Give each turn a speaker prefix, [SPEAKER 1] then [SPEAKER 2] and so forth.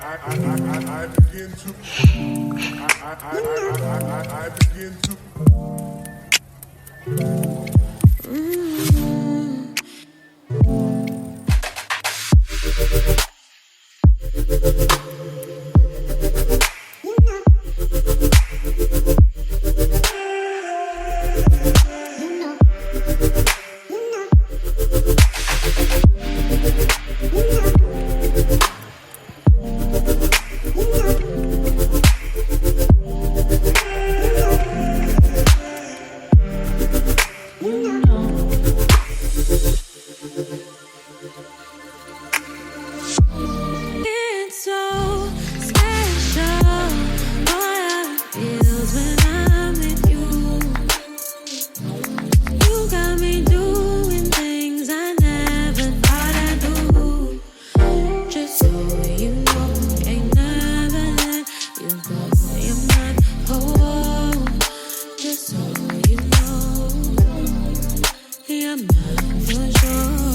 [SPEAKER 1] I begin to I begin
[SPEAKER 2] It's so special. All it feels when I'm with you. You got me doing things I never thought I'd do. Just so you know, ain't never let you go. You're my whole. Just so you know, yeah, I'm not for sure.